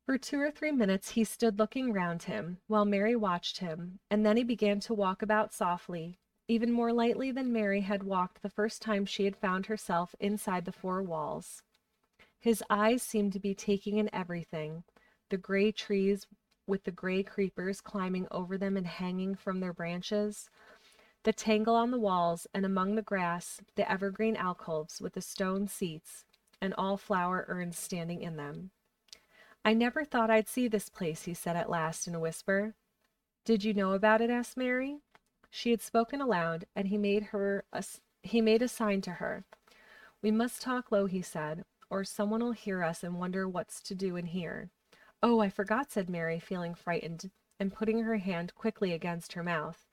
For 2 or 3 minutes he stood looking round him, while Mary watched him, and then he began to walk about softly, even more lightly than Mary had walked the first time she had found herself inside the four walls. His eyes seemed to be taking in everything, the gray trees with the gray creepers climbing over them and hanging from their branches, the tangle on the walls, and among the grass, the evergreen alcoves with the stone seats and all flower urns standing in them. "I never thought I'd see this place," he said at last in a whisper. "Did you know about it?" asked Mary. She had spoken aloud, and he made a sign to her. "We must talk low," he said, "or someone will hear us and wonder what's to do in here." "Oh, I forgot," said Mary, feeling frightened, and putting her hand quickly against her mouth.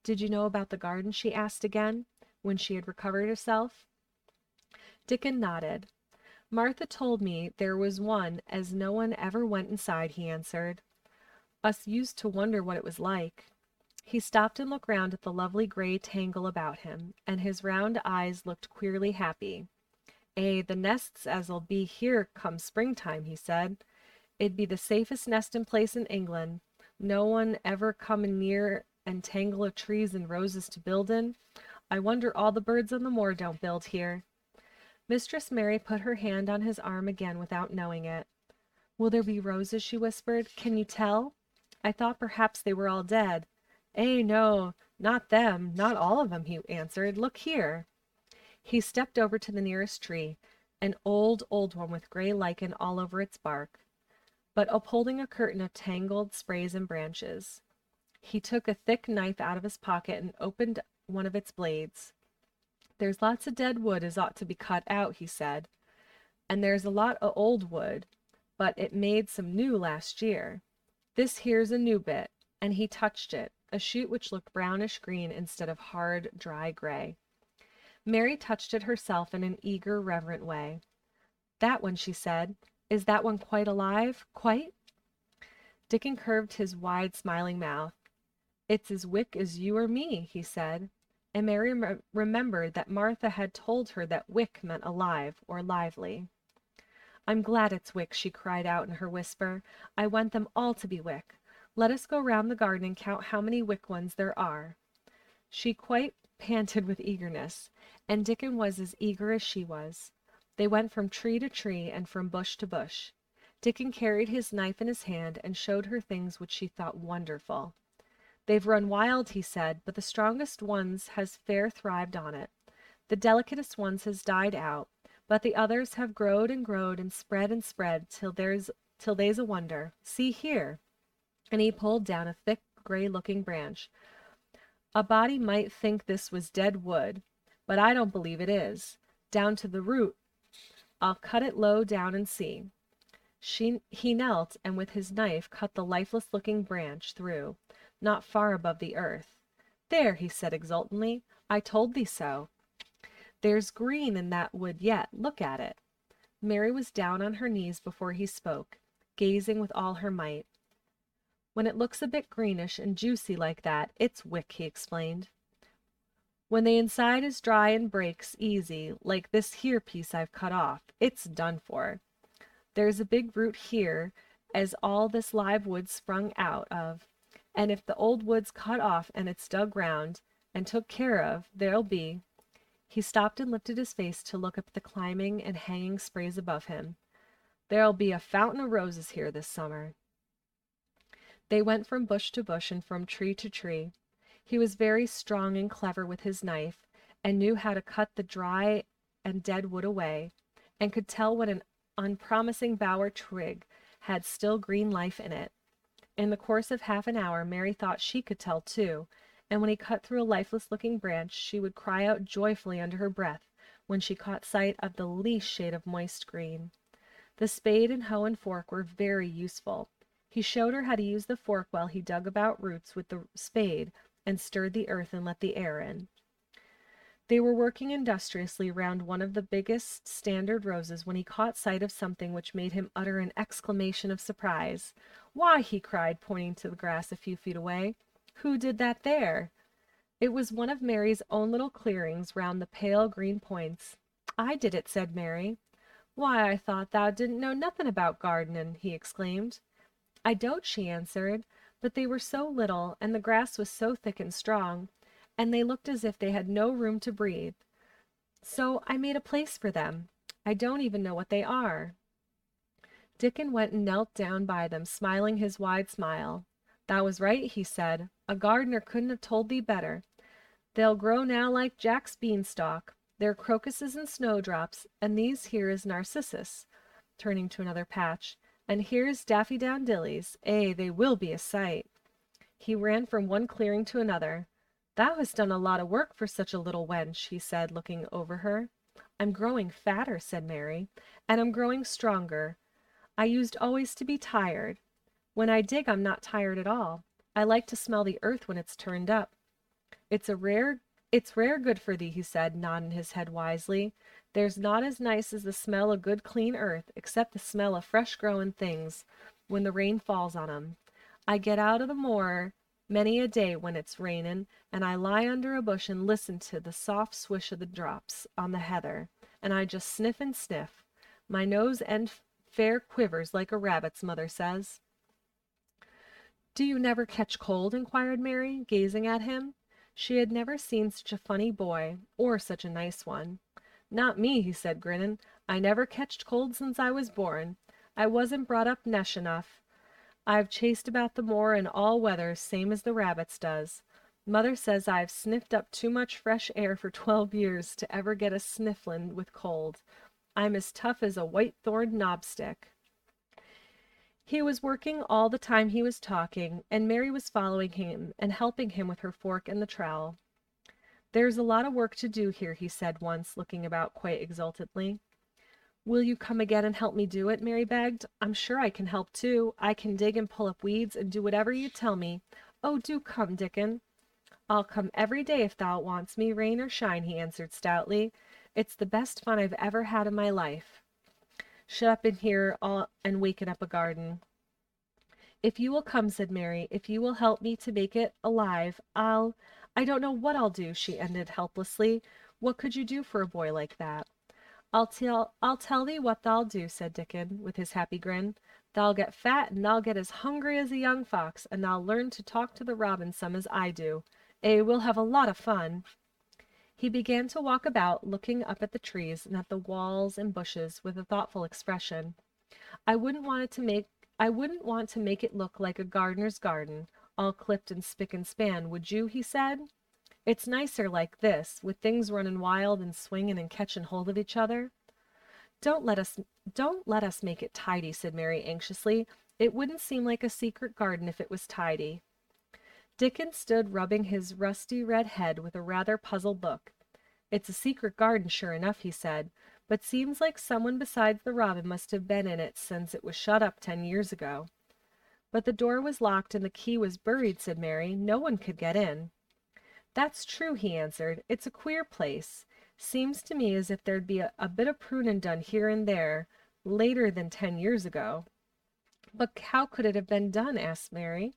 "Did you know about the garden?" she asked again, when she had recovered herself. Dickon nodded. "Martha told me there was one as no one ever went inside," he answered. "Us used to wonder what it was like." He stopped and looked round at the lovely gray tangle about him, and his round eyes looked queerly happy. The nests as'll be here come springtime," he said. "It'd be the safest nestin' place in England. No one ever comin' near and tangle of trees and roses to build in. I wonder all the birds on the moor don't build here." Mistress Mary put her hand on his arm again without knowing it. "Will there be roses?" she whispered. "Can you tell? I thought perhaps they were all dead." No, not them, not all of them," he answered. "Look here." He stepped over to the nearest tree, an old one with gray lichen all over its bark, but upholding a curtain of tangled sprays and branches. He took a thick knife out of his pocket and opened one of its blades. "There's lots of dead wood as ought to be cut out," he said, "and there's a lot o' old wood, but it made some new last year. This here's a new bit," and he touched it, a shoot which looked brownish green instead of hard, dry gray. Mary touched it herself in an eager, reverent way. "That one," she said. "Is that one quite alive? Quite?" Dickon curved his wide, smiling mouth. "It's as wick as you or me," he said, and Mary remembered that Martha had told her that wick meant alive or lively. "I'm glad it's wick," she cried out in her whisper. "I want them all to be wick. Let us go round the garden and count how many wick ones there are." She quite panted with eagerness, and Dickon was as eager as she was. They went from tree to tree and from bush to bush. Dickon carried his knife in his hand and showed her things which she thought wonderful. "They've run wild," he said, "but the strongest ones has fair thrived on it. The delicatest ones has died out, but the others have growed and spread till they's a wonder. See here!" And he pulled down a thick, gray-looking branch. "A body might think this was dead wood, but I don't believe it is. Down to the root. I'll cut it low down and see." He knelt, and with his knife cut the lifeless-looking branch through, not far above the earth. "There," he said exultantly, "I told thee so. There's green in that wood yet. Look at it." Mary was down on her knees before he spoke, gazing with all her might. "When it looks a bit greenish and juicy like that, it's wick," he explained. "When the inside is dry and breaks easy, like this here piece I've cut off, it's done for. There's a big root here as all this live wood sprung out of, and if the old wood's cut off and it's dug round and took care of, there'll be—" He stopped and lifted his face to look up at the climbing and hanging sprays above him. "There'll be a fountain of roses here this summer." They went from bush to bush and from tree to tree. He was very strong and clever with his knife, and knew how to cut the dry and dead wood away, and could tell when an unpromising bough or twig had still green life in it. In the course of half an hour Mary thought she could tell too, and when he cut through a lifeless-looking branch she would cry out joyfully under her breath when she caught sight of the least shade of moist green. The spade and hoe and fork were very useful. He showed her how to use the fork while he dug about roots with the spade and stirred the earth and let the air in. They were working industriously round one of the biggest standard roses when he caught sight of something which made him utter an exclamation of surprise. "Why," he cried, pointing to the grass a few feet away, "who did that there?" It was one of Mary's own little clearings round the pale green points. "I did it," said Mary. Why, I thought thou didn't know nothing about gardenin', he exclaimed. I don't, she answered, but they were so little, and the grass was so thick and strong, and they looked as if they had no room to breathe. So I made a place for them. I don't even know what they are. Dickon went and knelt down by them, smiling his wide smile. Thou was right, he said. A gardener couldn't have told thee better. They'll grow now like Jack's beanstalk. They're crocuses and snowdrops, and these here is narcissus, turning to another patch, and here's daffydowndillies. They will be a sight. He ran from one clearing to another. Thou hast done a lot of work for such a little wench, he said, looking over her. I'm growing fatter, said Mary, and I'm growing stronger. I used always to be tired. When I dig, I'm not tired at all. I like to smell the earth when it's turned up. It's rare good for thee, he said, nodding his head wisely. There's naught as nice as the smell of good clean earth, except the smell of fresh growin' things when the rain falls on 'em. I get out o' the moor many a day when it's rainin', and I lie under a bush and listen to the soft swish o' the drops on the heather, and I just sniff and sniff. My nose end fair quivers like a rabbit's, mother says. Do you never catch cold? Inquired Mary, gazing at him. She had never seen such a funny boy, or such a nice one. Not me, he said, grinning. I never ketched cold since I was born. I wasn't brought up nesh enough. I've chased about the moor in all weathers, same as the rabbits does. Mother says I've sniffed up too much fresh air for 12 years to ever get a snifflin' with cold. I'm as tough as a white-thorned knobstick. He was working all the time he was talking, and Mary was following him and helping him with her fork and the trowel. There's a lot of work to do here, he said once, looking about quite exultantly. Will you come again and help me do it? Mary begged. I'm sure I can help too. I can dig and pull up weeds and do whatever you tell me. Oh, do come, Dickon. I'll come every day if thou wants me, rain or shine, he answered stoutly. It's the best fun I've ever had in my life. Shut up in here all and waken up a garden. If you will come, said Mary, if you will help me to make it alive, I don't know what I'll do, she ended helplessly. What could you do for a boy like that? I'll tell thee what thou'll do, said Dickon, with his happy grin. Thou'll get fat, and thou'll get as hungry as a young fox, and thou'll learn to talk to the robin some as I do. We'll have a lot of fun. He began to walk about, looking up at the trees and at the walls and bushes with a thoughtful expression. I wouldn't want to make it look like a gardener's garden, all clipped and spick and span, would you? He said. It's nicer like this, with things running wild and swinging and catching hold of each other. Don't let us make it tidy, said Mary anxiously. It wouldn't seem like a secret garden if it was tidy. Dickon stood rubbing his rusty red head with a rather puzzled look. It's a secret garden, sure enough, he said, but seems like someone besides the robin must have been in it since it was shut up 10 years ago. But the door was locked and the key was buried, said Mary. No one could get in. That's true, he answered. It's a queer place. Seems to me as if there'd be a bit of prunin' done here and there, later than 10 years ago. But how could it have been done? Asked Mary.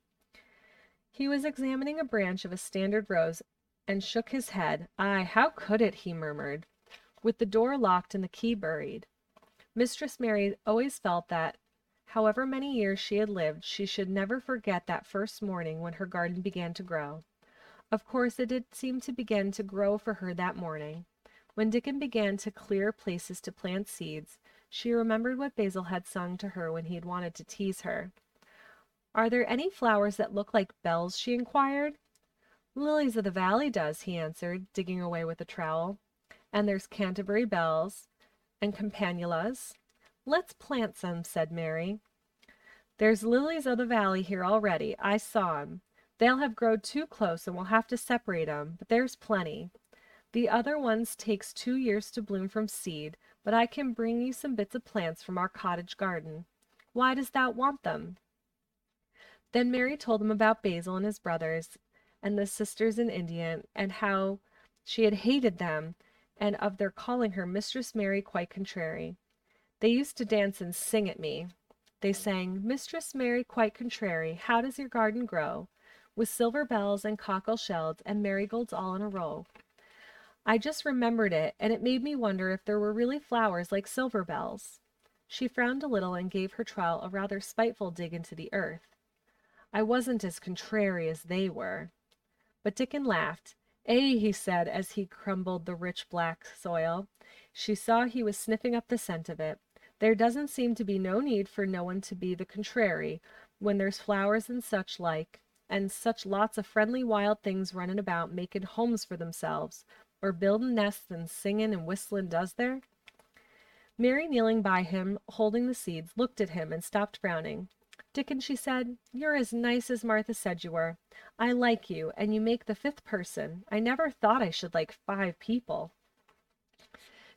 He was examining a branch of a standard rose and shook his head. Aye, how could it? He murmured. With the door locked and the key buried. Mistress Mary always felt that, however many years she had lived, she should never forget that first morning when her garden began to grow. Of course, it did seem to begin to grow for her that morning. When Dickon began to clear places to plant seeds, she remembered what Basil had sung to her when he had wanted to tease her. Are there any flowers that look like bells? She inquired. Lilies of the valley does, he answered, digging away with a trowel. And there's Canterbury bells and campanulas. Let's plant some, said Mary. There's lilies of the valley here already. I saw 'em. They'll have growed too close and we'll have to separate 'em, but there's plenty. The other ones takes 2 years to bloom from seed, but I can bring you some bits of plants from our cottage garden. Why does thou want them? Then Mary told him about Basil and his brothers, and the sisters in India, and how she had hated them, and of their calling her Mistress Mary quite contrary. They used to dance and sing at me. They sang, Mistress Mary quite contrary, how does your garden grow? With silver bells and cockle shells and marigolds all in a row. I just remembered it, and it made me wonder if there were really flowers like silver bells." She frowned a little and gave her trowel a rather spiteful dig into the earth. "I wasn't as contrary as they were." But Dickon laughed. "Eh," he said as he crumbled the rich black soil. She saw he was sniffing up the scent of it. "There doesn't seem to be no need for no one to be the contrary, when there's flowers and such like, and such lots of friendly wild things running about making homes for themselves, or building nests and singing and whistling, does there?" Mary, kneeling by him, holding the seeds, looked at him and stopped frowning. "Dickon," she said, "you're as nice as Martha said you were. I like you, and you make the fifth person. I never thought I should like 5 people."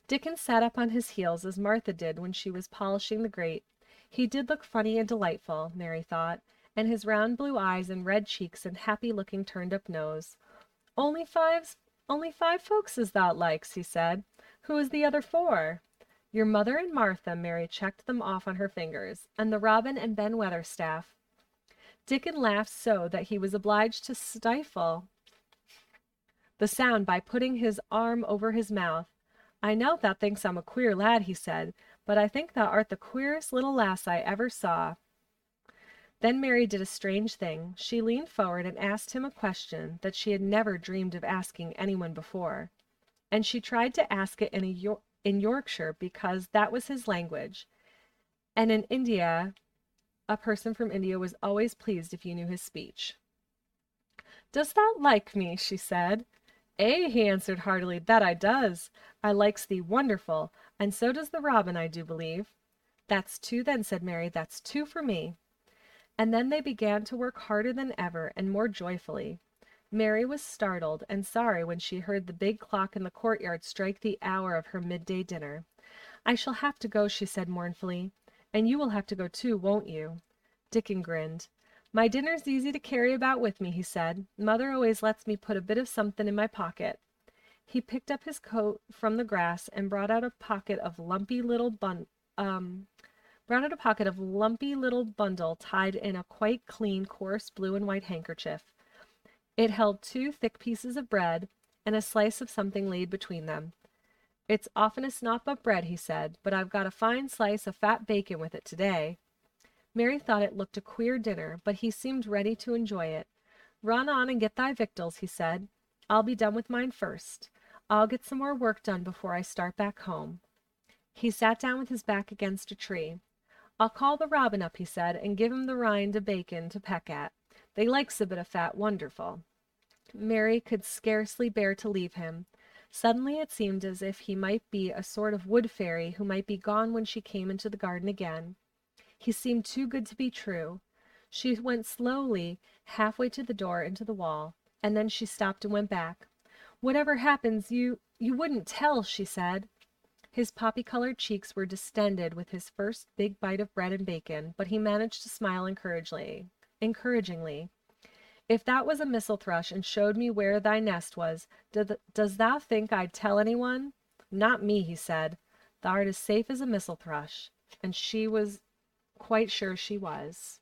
Dickon sat up on his heels as Martha did when she was polishing the grate. He did look funny and delightful, Mary thought, and his round blue eyes and red cheeks and happy-looking turned-up nose. Only 5 folks as thou likes," he said. "Who is the other 4?" "Your mother and Martha," Mary checked them off on her fingers, "and the Robin and Ben Weatherstaff." Dickon laughed so that he was obliged to stifle the sound by putting his arm over his mouth. "I know thou thinks I'm a queer lad," he said, "but I think thou art the queerest little lass I ever saw." Then Mary did a strange thing. She leaned forward and asked him a question that she had never dreamed of asking anyone before. And she tried to ask it in Yorkshire because that was his language. And in India, a person from India was always pleased if you knew his speech. "Dost thou like me?" she said. "Eh," he answered heartily, "that I does. I likes thee wonderful, and so does the robin, I do believe." "That's 2 then," said Mary. "That's 2 for me." And then they began to work harder than ever and more joyfully. Mary was startled and sorry when she heard the big clock in the courtyard strike the hour of her midday dinner. "I shall have to go," she said mournfully. "And you will have to go too, won't you?" Dickon grinned. "My dinner's easy to carry about with me," he said. "Mother always lets me put a bit of something in my pocket." He picked up his coat from the grass and brought out a pocket of lumpy little bundle tied in a quite clean, coarse blue and white handkerchief. It held 2 thick pieces of bread and a slice of something laid between them. "It's oftenest not but bread," he said, "but I've got a fine slice of fat bacon with it today." Mary thought it looked a queer dinner, but he seemed ready to enjoy it. "Run on and get thy victuals," he said. "I'll be done with mine first. I'll get some more work done before I start back home." He sat down with his back against a tree. "I'll call the robin up," he said, "and give him the rind o' bacon to peck at. They likes a bit of fat wonderful." Mary could scarcely bear to leave him. Suddenly it seemed as if he might be a sort of wood fairy who might be gone when she came into the garden again. He seemed too good to be true. She went slowly halfway to the door into the wall, and then she stopped and went back. "Whatever happens, you wouldn't tell," she said. His poppy-colored cheeks were distended with his first big bite of bread and bacon, but he managed to smile encouragingly. "If that was a missel thrush and showed me where thy nest was, does thou think I'd tell anyone?" "Not me," he said. "Thou'rt as safe as a missel thrush." And she was quite sure she was.